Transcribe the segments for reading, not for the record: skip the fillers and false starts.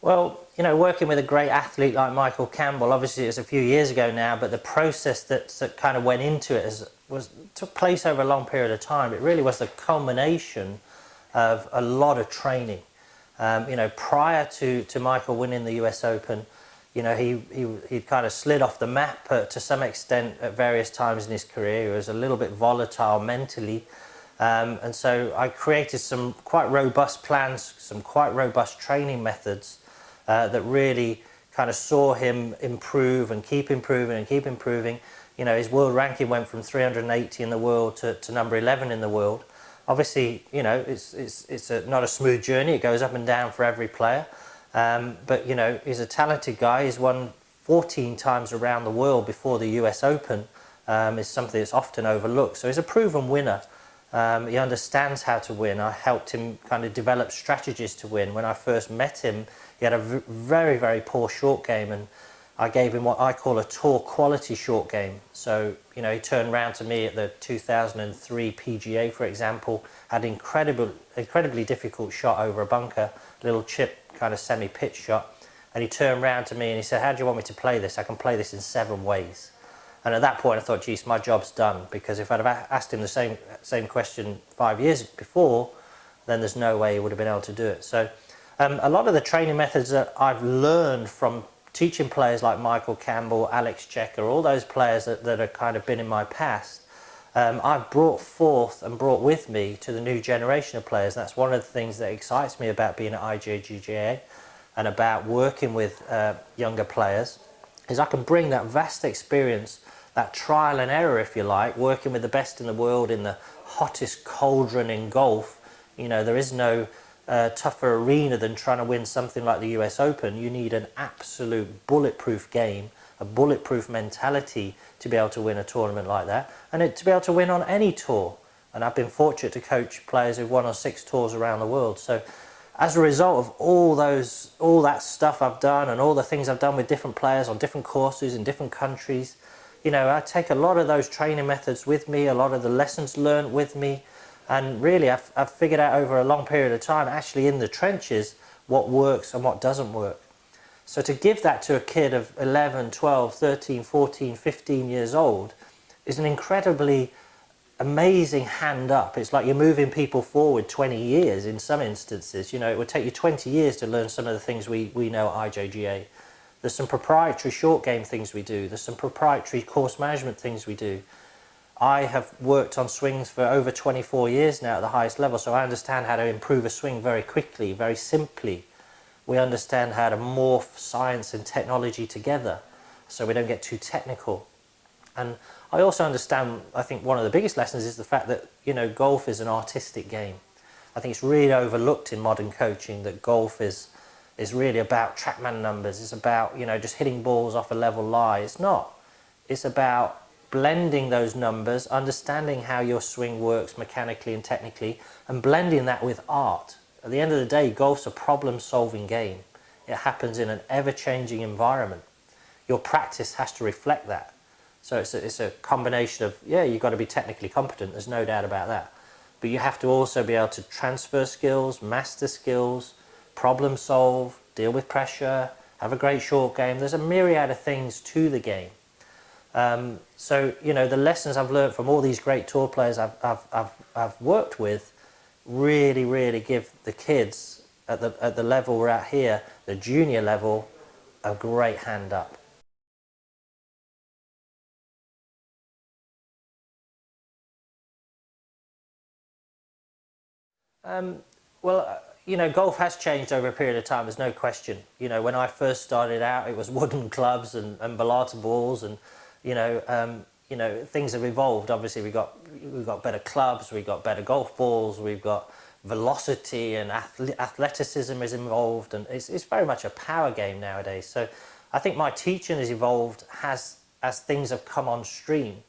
Well, you know, working with a great athlete like Michael Campbell, obviously it's a few years ago now, but the process that kind of went into it took place over a long period of time. It really was the culmination of a lot of training. You know, prior to Michael winning the US Open, you know, he'd kind of slid off the map to some extent at various times in his career. He was a little bit volatile mentally. And so I created some quite robust plans, some quite robust training methods that really kind of saw him improve and keep improving and keep improving. You know, his world ranking went from 380 in the world to number 11 in the world. Obviously, you know, it's not a smooth journey. It goes up and down for every player. But, you know, he's a talented guy. He's won 14 times around the world before the US Open. Is something that's often overlooked. So he's a proven winner. He understands how to win. I helped him kind of develop strategies to win. When I first met him, he had a very, very poor short game, and I gave him what I call a tour quality short game. So, you know, he turned around to me at the 2003 PGA, for example, had an incredibly difficult shot over a bunker, little chip kind of semi-pitch shot, and he turned around to me and he said, "How do you want me to play this? I can play this in 7 ways." And at that point I thought, geez, my job's done, because if I'd have asked him the same question 5 years before, then there's no way he would have been able to do it. So a lot of the training methods that I've learned from teaching players like Michael Campbell, Alex Checker, all those players that have kind of been in my past, I've brought forth and brought with me to the new generation of players. That's one of the things that excites me about being at IJGA and about working with younger players, is I can bring that vast experience, that trial and error, if you like, working with the best in the world in the hottest cauldron in golf. You know, there is no tougher arena than trying to win something like the US Open. You need an absolute bulletproof game, a bulletproof mentality to be able to win a tournament like that, and to be able to win on any tour. And I've been fortunate to coach players who've won on 6 tours around the world. So as a result of all that stuff I've done and all the things I've done with different players on different courses in different countries, you know, I take a lot of those training methods with me, a lot of the lessons learned with me, and really I've figured out over a long period of time, actually in the trenches, what works and what doesn't work. So to give that to a kid of 11, 12, 13, 14, 15 years old is an incredibly amazing hand up. It's like you're moving people forward 20 years in some instances. You know, it would take you 20 years to learn some of the things we know at IJGA. There's some proprietary short game things we do. There's some proprietary course management things we do. I have worked on swings for over 24 years now at the highest level, so I understand how to improve a swing very quickly, very simply. We understand how to morph science and technology together so we don't get too technical. And I also understand, I think one of the biggest lessons is the fact that, you know, golf is an artistic game. I think it's really overlooked in modern coaching that golf is really about TrackMan numbers. It's about, you know, just hitting balls off a level lie. It's not. It's about blending those numbers, understanding how your swing works mechanically and technically, and blending that with art. At the end of the day, golf's a problem-solving game. It happens in an ever-changing environment. Your practice has to reflect that. So it's a combination of, yeah, you've got to be technically competent, there's no doubt about that. But you have to also be able to transfer skills, master skills, problem solve, deal with pressure, have a great short game. There's a myriad of things to the game. So, you know, the lessons I've learned from all these great tour players I've worked with really give the kids at the level we're at here, the junior level, a great hand up. Well, you know, golf has changed over a period of time, there's no question. You know, when I first started out, it was wooden clubs and Balata balls, and you know, things have evolved. Obviously, we've got better clubs, we've got better golf balls, we've got velocity, and athleticism is involved, and it's very much a power game nowadays. So I think my teaching has evolved as things have come on stream.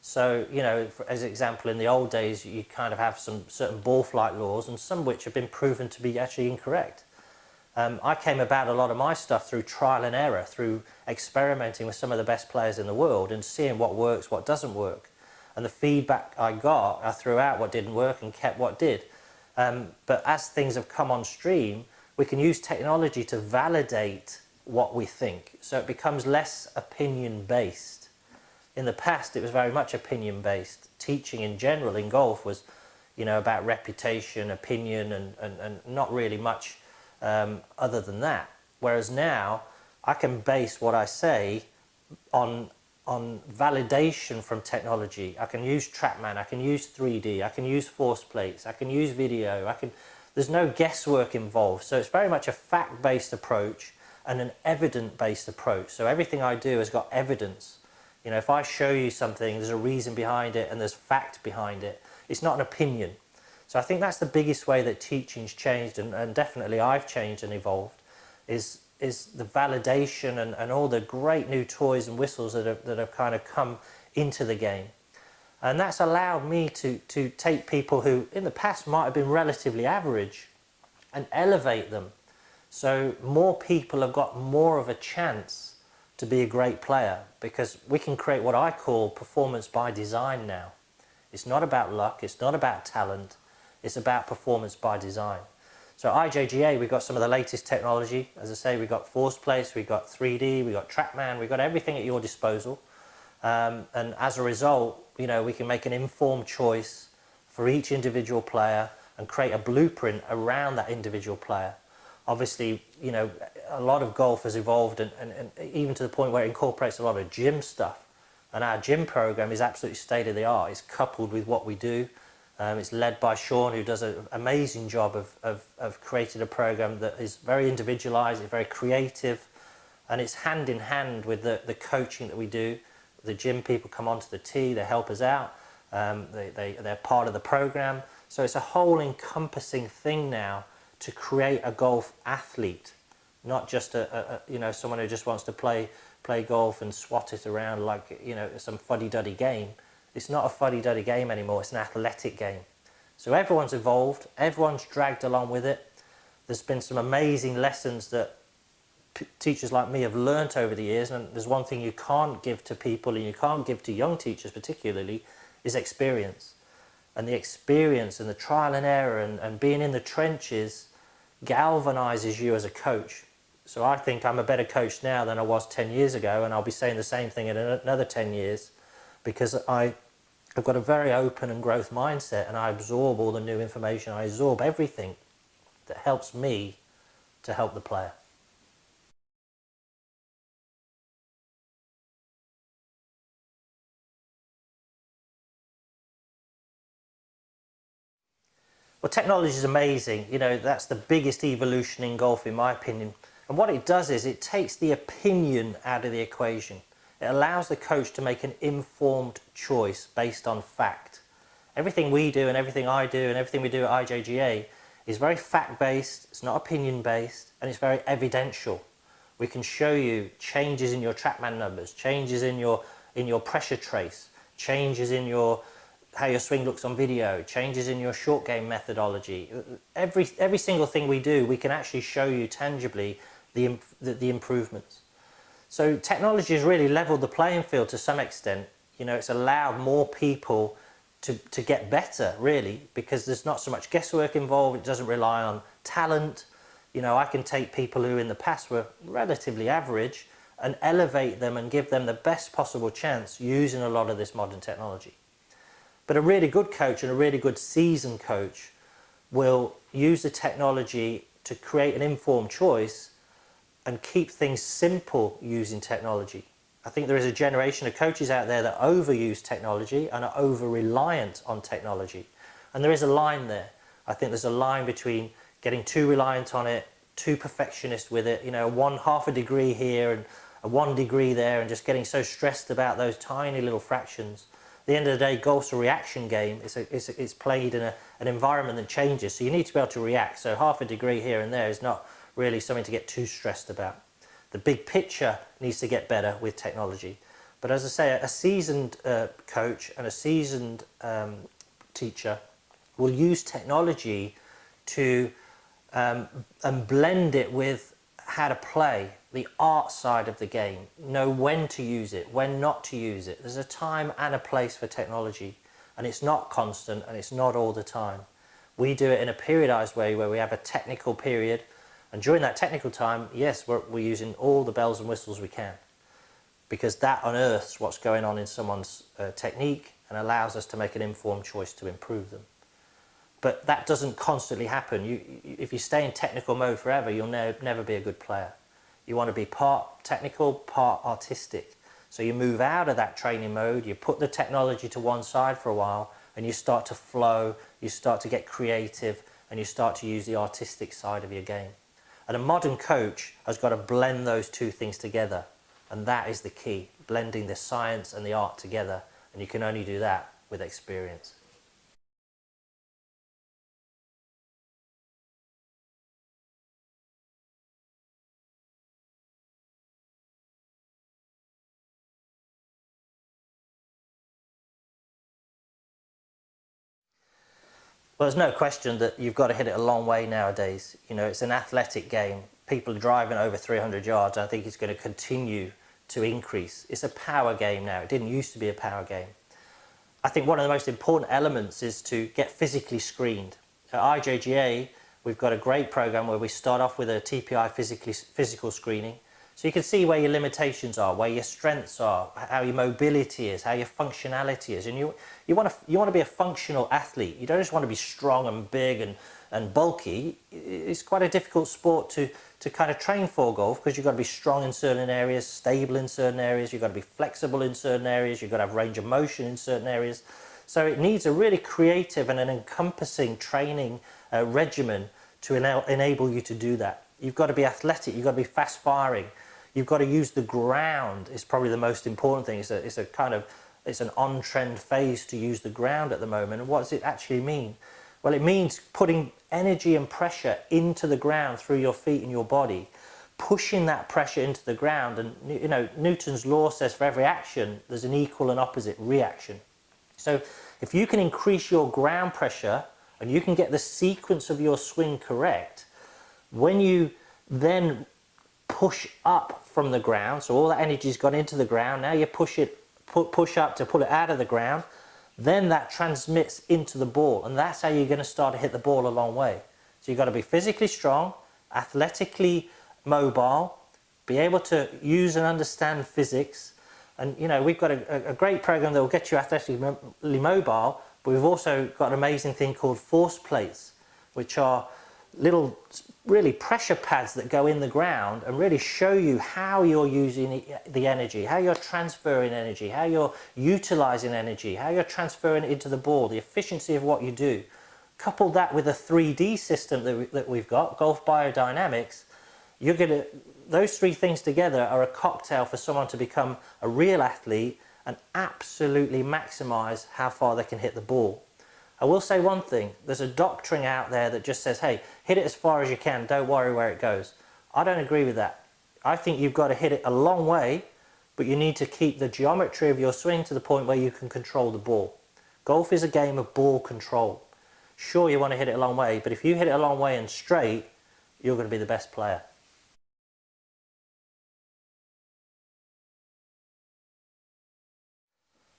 So, you know, as an example, in the old days, you kind of have some certain ball flight laws, and some which have been proven to be actually incorrect. I came about a lot of my stuff through trial and error, through experimenting with some of the best players in the world and seeing what works, what doesn't work. And the feedback I threw out what didn't work and kept what did. But as things have come on stream, we can use technology to validate what we think. So it becomes less opinion-based. In the past, it was very much opinion-based. Teaching in general in golf was, you know, about reputation, opinion, and not really much other than that. Whereas now, I can base what I say on validation from technology. I can use TrackMan, I can use 3D, I can use force plates, I can use video, there's no guesswork involved. So it's very much a fact-based approach and an evidence-based approach. So everything I do has got evidence. You know, if I show you something, there's a reason behind it and there's fact behind it. It's not an opinion. So I think that's the biggest way that teaching's changed, and definitely I've changed and evolved, is the validation and all the great new toys and whistles that have kind of come into the game. And that's allowed me to take people who in the past might have been relatively average and elevate them. So more people have got more of a chance to be a great player, because we can create what I call performance by design now. It's not about luck, it's not about talent, it's about performance by design. So IJGA, we've got some of the latest technology. As I say, we've got force plates, we've got 3D, we've got TrackMan, we've got everything at your disposal. And as a result, you know, we can make an informed choice for each individual player and create a blueprint around that individual player. Obviously, you know, a lot of golf has evolved, and even to the point where it incorporates a lot of gym stuff. And our gym program is absolutely state of the art. It's coupled with what we do. It's led by Sean, who does an amazing job of creating a program that is very individualized, it's very creative, and it's hand in hand with the coaching that we do. The gym people come onto the tee, they help us out, they're part of the program. So it's a whole encompassing thing now to create a golf athlete, not just you know, someone who just wants to play golf and swat it around like, you know, some fuddy-duddy game. It's not a fuddy-duddy game anymore, it's an athletic game. So everyone's evolved, everyone's dragged along with it. There's been some amazing lessons that teachers like me have learnt over the years, and there's one thing you can't give to people, and you can't give to young teachers particularly, is experience. And the experience and the trial and error and being in the trenches galvanizes you as a coach. So I think I'm a better coach now than I was 10 years ago, and I'll be saying the same thing in another 10 years, because I've got a very open and growth mindset, and I absorb all the new information, I absorb everything that helps me to help the player. Well, technology is amazing. You know, that's the biggest evolution in golf, in my opinion. And what it does is it takes the opinion out of the equation. It allows the coach to make an informed choice based on fact. Everything we do and everything I do and everything we do at IJGA is very fact-based, it's not opinion-based, and it's very evidential. We can show you changes in your TrackMan numbers, changes in your pressure trace, changes in how your swing looks on video, changes in your short game methodology. Every single thing we do, we can actually show you tangibly the improvements. So technology has really leveled the playing field to some extent. You know, it's allowed more people to get better, really, because there's not so much guesswork involved. It doesn't rely on talent. You know, I can take people who in the past were relatively average and elevate them and give them the best possible chance using a lot of this modern technology. But a really good coach and a really good seasoned coach will use the technology to create an informed choice and keep things simple using technology. I think there is a generation of coaches out there that overuse technology and are over-reliant on technology. And there is a line there. I think there's a line between getting too reliant on it, too perfectionist with it, you know, half a degree here and a 1 degree there, and just getting so stressed about those tiny little fractions. At the end of the day, golf's a reaction game. It's played in an environment that changes, so you need to be able to react. So half a degree here and there is not really something to get too stressed about. The big picture needs to get better with technology. But as I say, a seasoned coach and a seasoned teacher will use technology to and blend it with how to play, the art side of the game, know when to use it, when not to use it. There's a time and a place for technology, and it's not constant and it's not all the time. We do it in a periodized way where we have a technical period, And during that technical time, yes, we're using all the bells and whistles we can, because that unearths what's going on in someone's technique and allows us to make an informed choice to improve them. But that doesn't constantly happen. If you stay in technical mode forever, you'll never be a good player. You want to be part technical, part artistic. So you move out of that training mode, you put the technology to one side for a while, and you start to flow, you start to get creative, and you start to use the artistic side of your game. And a modern coach has got to blend those two things together. And that is the key, blending the science and the art together. And you can only do that with experience. Well, there's no question that you've got to hit it a long way nowadays. You know, it's an athletic game. People are driving over 300 yards. I think it's going to continue to increase. It's a power game now. It didn't used to be a power game. I think one of the most important elements is to get physically screened. At IJGA, we've got a great program where we start off with a TPI physical screening. So you can see where your limitations are, where your strengths are, how your mobility is, how your functionality is. And you want to be a functional athlete. You don't just want to be strong and big and bulky. It's quite a difficult sport to kind of train for golf, because you've got to be strong in certain areas, stable in certain areas, you've got to be flexible in certain areas, you've got to have range of motion in certain areas. So it needs a really creative and an encompassing training regimen to enable you to do that. You've got to be athletic, you've got to be fast firing. You've got to use the ground. Is probably the most important thing. It's an on-trend phase to use the ground at the moment. And what does it actually mean? Well, it means putting energy and pressure into the ground through your feet and your body, pushing that pressure into the ground. And you know, Newton's law says for every action, there's an equal and opposite reaction. So if you can increase your ground pressure and you can get the sequence of your swing correct, when you then push up from the ground, so all that energy's gone into the ground, now you push up to pull it out of the ground, then that transmits into the ball, and that's how you're going to start to hit the ball a long way. So you've got to be physically strong, athletically mobile, be able to use and understand physics. And you know, we've got a great program that will get you athletically mobile, but we've also got an amazing thing called force plates, which are little really pressure pads that go in the ground and really show you how you're using the energy, how you're transferring energy, how you're utilizing energy, how you're transferring it into the ball, the efficiency of what you do. Couple that with a 3D system that we've got, Golf Biodynamics, those three things together are a cocktail for someone to become a real athlete and absolutely maximize how far they can hit the ball. I will say one thing, there's a doctrine out there that just says, hey, hit it as far as you can, don't worry where it goes. I don't agree with that. I think you've got to hit it a long way, but you need to keep the geometry of your swing to the point where you can control the ball. Golf is a game of ball control. Sure, you want to hit it a long way, but if you hit it a long way and straight, you're going to be the best player.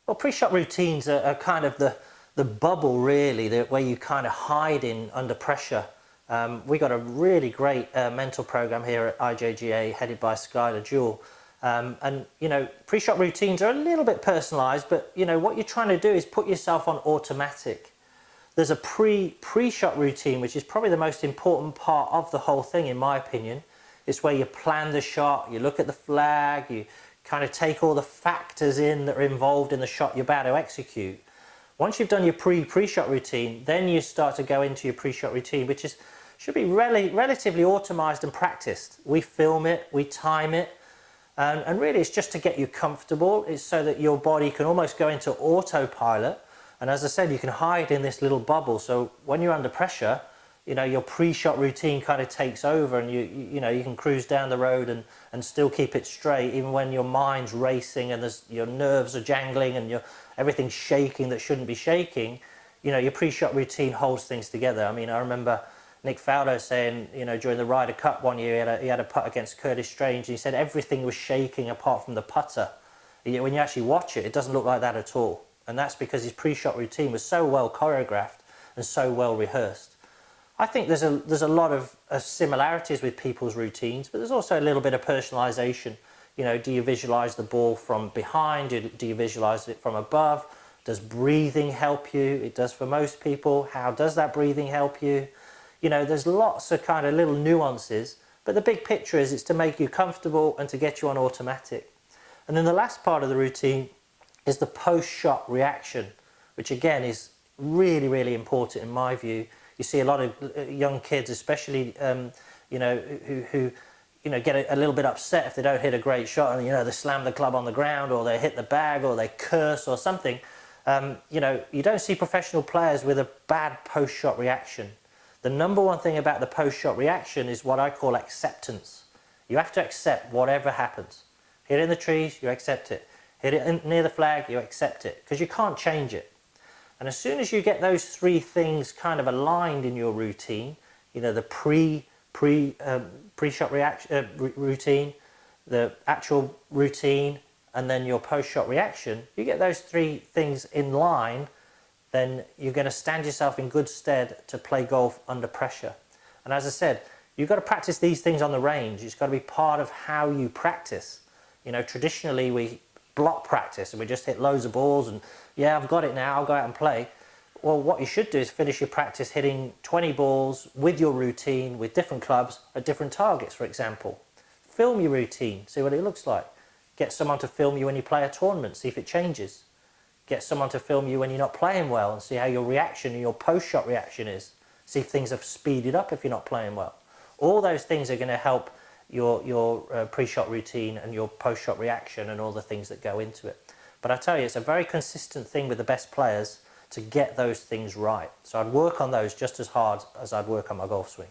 Well, pre-shot routines are kind of the bubble really, where you kind of hide in under pressure. We got a really great mental program here at IJGA headed by Skylar Jewell. And you know, pre-shot routines are a little bit personalized, but you know, what you're trying to do is put yourself on automatic. There's a pre-shot routine, which is probably the most important part of the whole thing, in my opinion. It's where you plan the shot, you look at the flag, you kind of take all the factors in that are involved in the shot you're about to execute. Once you've done your pre-shot routine, then you start to go into your pre-shot routine, which should be relatively automized and practiced. We film it, we time it, and really it's just to get you comfortable. It's so that your body can almost go into autopilot. And as I said, you can hide in this little bubble. So when you're under pressure, you know, your pre-shot routine kind of takes over, and you know, you can cruise down the road and still keep it straight, even when your mind's racing and your nerves are jangling and everything's shaking that shouldn't be shaking. You know, your pre-shot routine holds things together. I mean, I remember Nick Faldo saying, you know, during the Ryder Cup one year, he had a putt against Curtis Strange, and he said everything was shaking apart from the putter. When you actually watch it, it doesn't look like that at all. And that's because his pre-shot routine was so well choreographed and so well rehearsed. I think there's a lot of similarities with people's routines, but there's also a little bit of personalisation. You know, do you visualise the ball from behind? Do you visualise it from above? Does breathing help you? It does for most people. How does that breathing help you? You know, there's lots of kind of little nuances, but the big picture is it's to make you comfortable and to get you on automatic. And then the last part of the routine is the post-shot reaction, which again is really, really important in my view. You see a lot of young kids, especially, you know, who you know, get a little bit upset if they don't hit a great shot, and you know, they slam the club on the ground, or they hit the bag, or they curse or something. You know, you don't see professional players with a bad post-shot reaction. The number one thing about the post-shot reaction is what I call acceptance. You have to accept whatever happens. Hit it in the trees, you accept it. Hit it near the flag, you accept it, because you can't change it. And as soon as you get those three things kind of aligned in your routine, you know, the pre-shot reaction routine, the actual routine, and then your post-shot reaction, you get those three things in line, then you're going to stand yourself in good stead to play golf under pressure. And as I said, you've got to practice these things on the range. It's got to be part of how you practice. You know, traditionally we block practice and we just hit loads of balls and, yeah, I've got it now, I'll go out and play. Well, what you should do is finish your practice hitting 20 balls with your routine, with different clubs at different targets, for example. Film your routine, see what it looks like. Get someone to film you when you play a tournament, see if it changes. Get someone to film you when you're not playing well and see how your reaction and your post-shot reaction is. See if things have speeded up if you're not playing well. All those things are going to help your pre-shot routine and your post-shot reaction and all the things that go into it. But I tell you, it's a very consistent thing with the best players to get those things right. So I'd work on those just as hard as I'd work on my golf swing.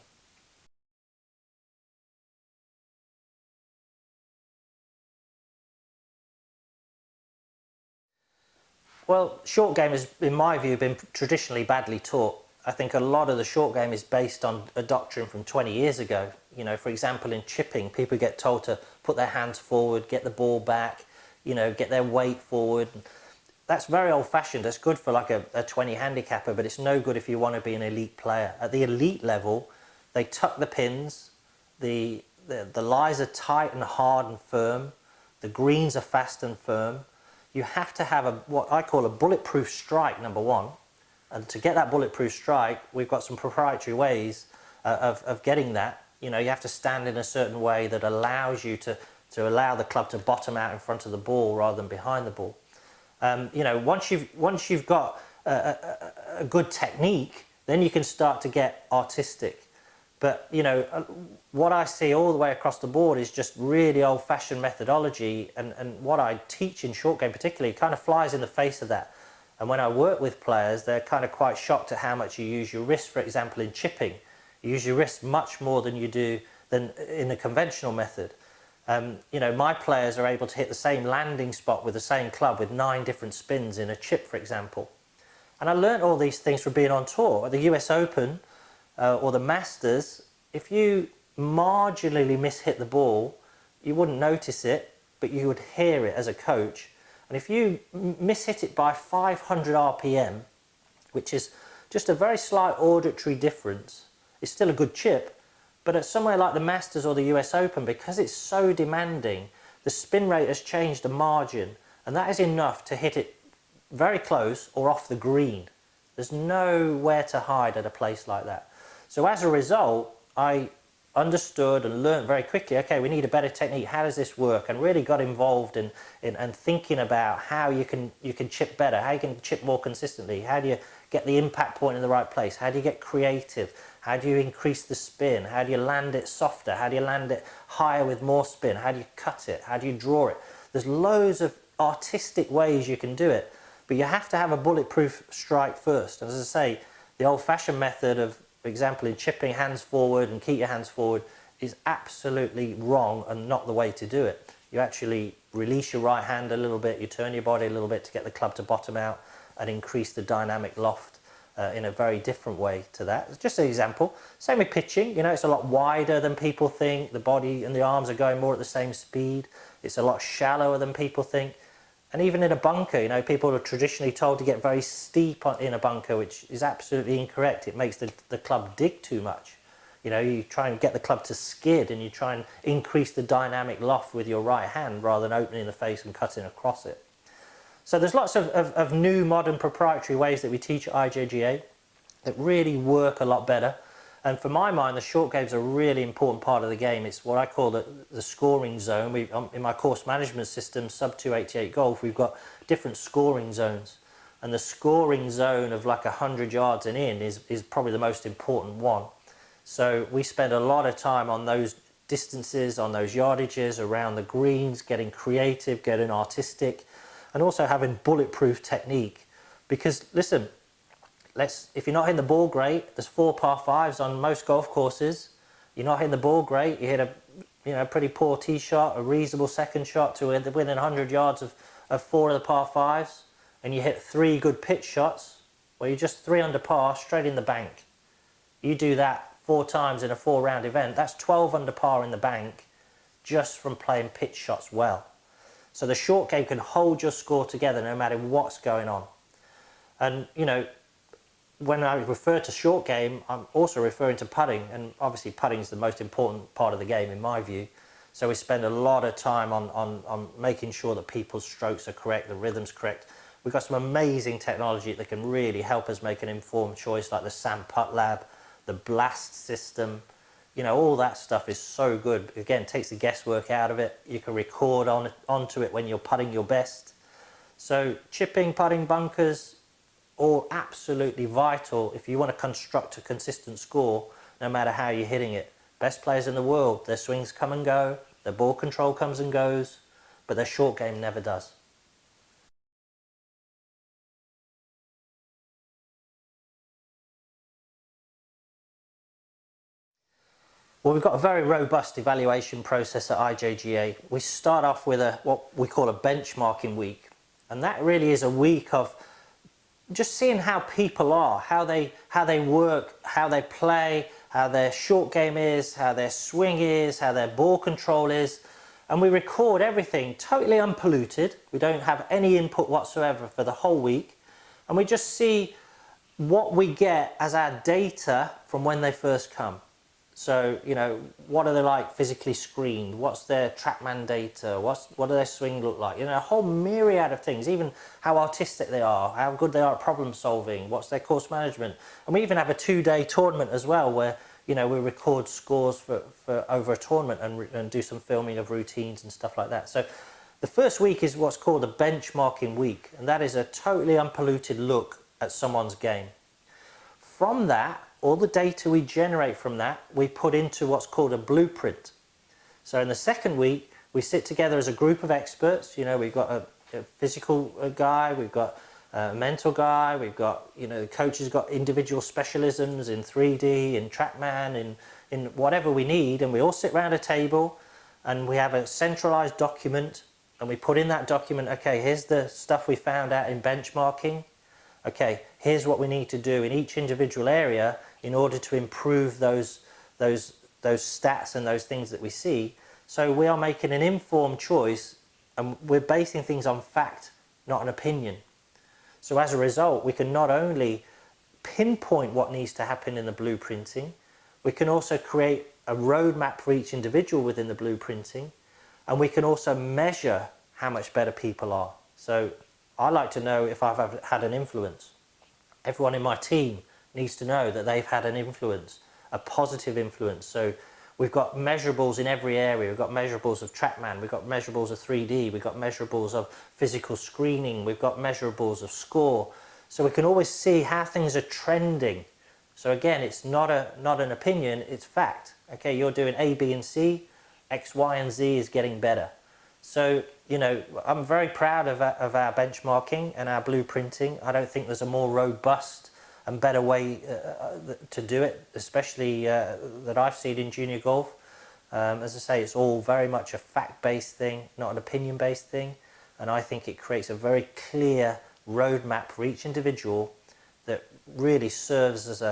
Well, short game has, in my view, been traditionally badly taught. I think a lot of the short game is based on a doctrine from 20 years ago. You know, for example, in chipping, people get told to put their hands forward, get the ball back, you know, get their weight forward. That's very old-fashioned. That's good for like a 20 handicapper, but it's no good if you want to be an elite player. At the elite level, they tuck the pins, the lies are tight and hard and firm, the greens are fast and firm. You have to have what I call a bulletproof strike, number one. And to get that bulletproof strike, we've got some proprietary ways of getting that. You know, you have to stand in a certain way that allows you to allow the club to bottom out in front of the ball rather than behind the ball. You know, once you've got a good technique, then you can start to get artistic. But, you know, what I see all the way across the board is just really old-fashioned methodology, and what I teach in short game particularly kind of flies in the face of that. And when I work with players, they're kind of quite shocked at how much you use your wrist, for example, in chipping. You use your wrist much more than you do than in the conventional method. You know, my players are able to hit the same landing spot with the same club with 9 different spins in a chip, for example. And I learned all these things from being on tour. At the US Open or the Masters, if you marginally mishit the ball, you wouldn't notice it, but you would hear it as a coach. And if you mishit it by 500 RPM, which is just a very slight auditory difference, it's still a good chip, but at somewhere like the Masters or the US Open, because it's so demanding, the spin rate has changed a margin, and that is enough to hit it very close or off the green. There's nowhere to hide at a place like that. So as a result, I understood and learned very quickly, okay, we need a better technique. How does this work? And really got involved in thinking about how you can chip better, how you can chip more consistently, how do you get the impact point in the right place, how do you get creative, how do you increase the spin, how do you land it softer, how do you land it higher with more spin, how do you cut it, how do you draw it. There's loads of artistic ways you can do it, but you have to have a bulletproof strike first. And as I say, the old-fashioned method of, for example, in chipping hands forward and keep your hands forward is absolutely wrong and not the way to do it. You actually release your right hand a little bit, you turn your body a little bit to get the club to bottom out and increase the dynamic loft in a very different way to that. It's just an example. Same with pitching, you know, it's a lot wider than people think. The body and the arms are going more at the same speed. It's a lot shallower than people think. And even in a bunker, you know, people are traditionally told to get very steep in a bunker, which is absolutely incorrect. It makes the club dig too much. You know, you try and get the club to skid, and you try and increase the dynamic loft with your right hand rather than opening the face and cutting across it. So there's lots of new modern proprietary ways that we teach at IJGA that really work a lot better. And for my mind, the short game's a really important part of the game. It's what I call the scoring zone. In my course management system, sub 288 golf, we've got different scoring zones. And the scoring zone of like 100 yards and in is probably the most important one. So we spend a lot of time on those distances, on those yardages, around the greens, getting creative, getting artistic, and also having bulletproof technique. Because listen, if you're not hitting the ball great, there's 4 par 5s on most golf courses. You're not hitting the ball great, you hit a pretty poor tee shot, a reasonable second shot to within 100 yards of 4 of the par 5s, and you hit 3 good pitch shots, well, you're just 3 under par straight in the bank. You do that 4 times in a 4-round event, that's 12 under par in the bank just from playing pitch shots well. So the short game can hold your score together no matter what's going on. And, you know, when I refer to short game, I'm also referring to putting, and obviously putting is the most important part of the game in my view. So we spend a lot of time on making sure that people's strokes are correct, the rhythm's correct. We've got some amazing technology that can really help us make an informed choice, like the Sam Putt Lab, the Blast system. You know, all that stuff is so good. Again, takes the guesswork out of it. You can record onto it when you're putting your best. So chipping, putting, bunkers, all absolutely vital if you want to construct a consistent score, no matter how you're hitting it. Best players in the world, their swings come and go, their ball control comes and goes, but their short game never does. Well, we've got a very robust evaluation process at IJGA. We start off with what we call a benchmarking week, and that really is a week of just seeing how people are, how they work, how they play, how their short game is, how their swing is, how their ball control is. And we record everything totally unpolluted. We don't have any input whatsoever for the whole week. And we just see what we get as our data from when they first come. So, you know, what are they like physically screened? What's their TrackMan data? What do their swing look like? You know, a whole myriad of things, even how artistic they are, how good they are at problem solving, what's their course management. And we even have a 2-day tournament as well where, you know, we record scores for over a tournament and do some filming of routines and stuff like that. So the first week is what's called a benchmarking week, and that is a totally unpolluted look at someone's game. From that, all the data we generate from that, we put into what's called a blueprint. So in the second week, we sit together as a group of experts. You know, we've got a physical guy, we've got a mental guy, we've got, you know, the coach has got individual specialisms in 3D, in TrackMan, in whatever we need, and we all sit around a table and we have a centralized document, and we put in that document, okay, here's the stuff we found out in benchmarking. Okay, here's what we need to do in each individual area in order to improve those stats and those things that we see. So we are making an informed choice, and we're basing things on fact, not an opinion. So as a result, we can not only pinpoint what needs to happen in the blueprinting, we can also create a roadmap for each individual within the blueprinting, and we can also measure how much better people are. So I like to know if I've had an influence. Everyone in my team needs to know that they've had an influence, a positive influence. So we've got measurables in every area. We've got measurables of TrackMan, we've got measurables of 3D, we've got measurables of physical screening, we've got measurables of score. So we can always see how things are trending. So again, it's not an opinion, it's fact. Okay, you're doing A, B, and C, X, Y, and Z is getting better. So, you know, I'm very proud of our benchmarking and our blueprinting. I don't think there's a more robust and better way to do it, especially that I've seen in junior golf. As I say, it's all very much a fact-based thing, not an opinion-based thing. And I think it creates a very clear roadmap for each individual that really serves as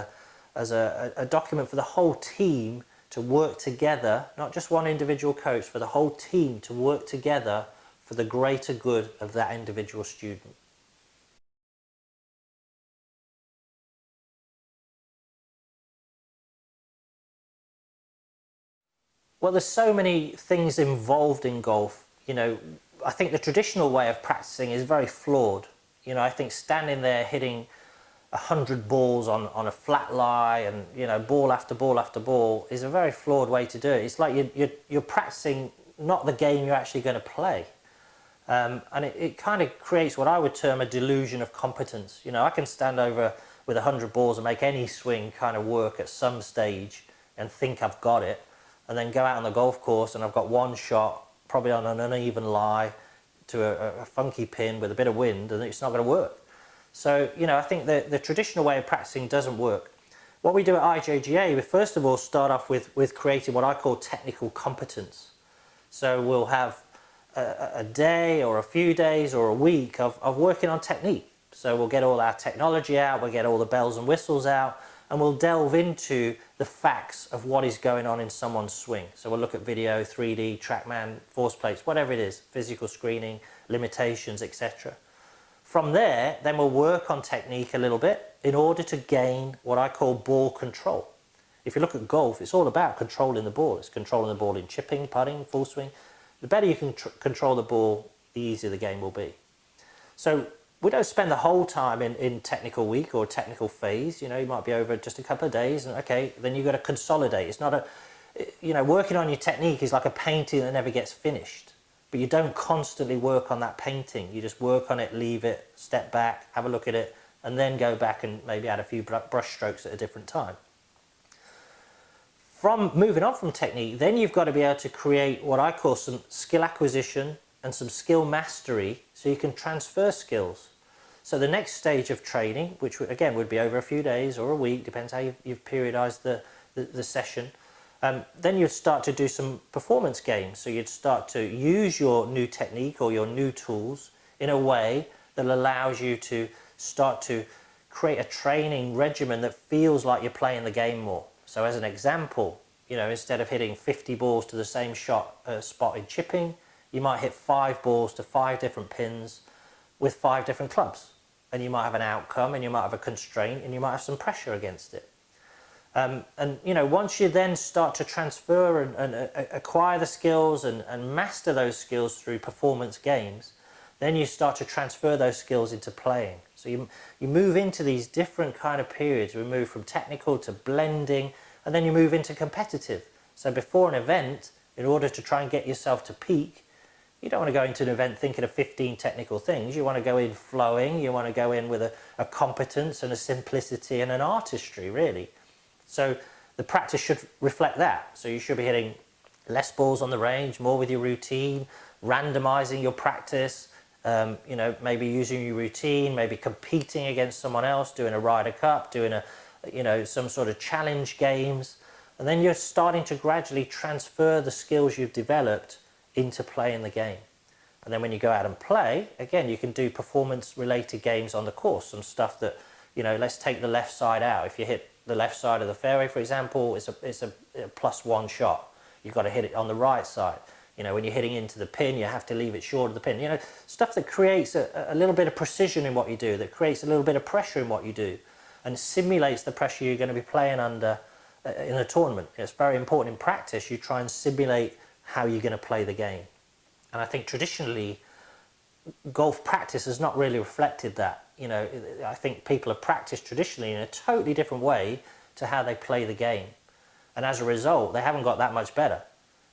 a document for the whole team to work together, not just one individual coach, for the whole team to work together for the greater good of that individual student. Well, there's so many things involved in golf. I think the traditional way of practicing is very flawed. I think standing there hitting 100 balls on a flat lie and, ball after ball after ball is a very flawed way to do it. It's like you're practicing not the game you're actually going to play. And it kind of creates what I would term a delusion of competence. I can stand over with 100 balls and make any swing kind of work at some stage and think I've got it, and then go out on the golf course and I've got one shot, probably on an uneven lie, to a funky pin with a bit of wind, and it's not going to work. So, I think the traditional way of practicing doesn't work. What we do at IJGA, we first of all start off with creating what I call technical competence. So we'll have a day or a few days or a week of working on technique. So we'll get all our technology out, we'll get all the bells and whistles out, and we'll delve into the facts of what is going on in someone's swing. So we'll look at video, 3D, TrackMan, force plates, whatever it is, physical screening, limitations, etc. From there, then we'll work on technique a little bit in order to gain what I call ball control. If you look at golf, it's all about controlling the ball. It's controlling the ball in chipping, putting, full swing. The better you can control the ball, the easier the game will be. So we don't spend the whole time in technical week or technical phase. You might be over just a couple of days, and okay, then you've got to consolidate. It's not working on your technique is like a painting that never gets finished. But you don't constantly work on that painting. You just work on it, leave it, step back, have a look at it, and then go back and maybe add a few brush strokes at a different time. From moving on from technique, then you've got to be able to create what I call some skill acquisition and some skill mastery, so you can transfer skills. So the next stage of training, which again would be over a few days or a week, depends how you've periodized the session, then you'd start to do some performance games. So you'd start to use your new technique or your new tools in a way that allows you to start to create a training regimen that feels like you're playing the game more. So as an example, instead of hitting 50 balls to the same spot in chipping, you might hit 5 balls to 5 different pins with 5 different clubs. And you might have an outcome, and you might have a constraint, and you might have some pressure against it. And once you then start to transfer and acquire the skills and master those skills through performance games, then you start to transfer those skills into playing. So you move into these different kind of periods. We move from technical to blending, and then you move into competitive. So before an event, in order to try and get yourself to peak, you don't want to go into an event thinking of 15 technical things. You want to go in flowing. You want to go in with a competence and a simplicity and an artistry, really. So the practice should reflect that. So you should be hitting less balls on the range, more with your routine, randomizing your practice, maybe using your routine, maybe competing against someone else, doing a Ryder Cup, doing some sort of challenge games. And then you're starting to gradually transfer the skills you've developed into playing the game. And then when you go out and play, again, you can do performance-related games on the course, some stuff that, let's take the left side out. If you hit the left side of the fairway, for example, it's a +1 shot. You've got to hit it on the right side. When you're hitting into the pin, you have to leave it short of the pin. Stuff that creates a little bit of precision in what you do, that creates a little bit of pressure in what you do, and simulates the pressure you're going to be playing under in a tournament. It's very important in practice. You try and simulate how you're going to play the game. And I think traditionally, golf practice has not really reflected that. I think people have practiced traditionally in a totally different way to how they play the game. And as a result, they haven't got that much better.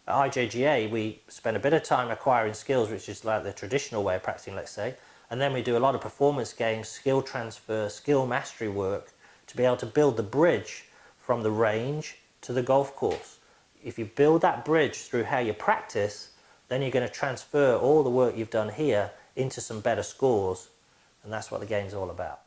At IJGA, we spend a bit of time acquiring skills, which is like the traditional way of practicing, let's say. And then we do a lot of performance games, skill transfer, skill mastery work to be able to build the bridge from the range to the golf course. If you build that bridge through how you practice, then you're going to transfer all the work you've done here into some better scores, and that's what the game's all about.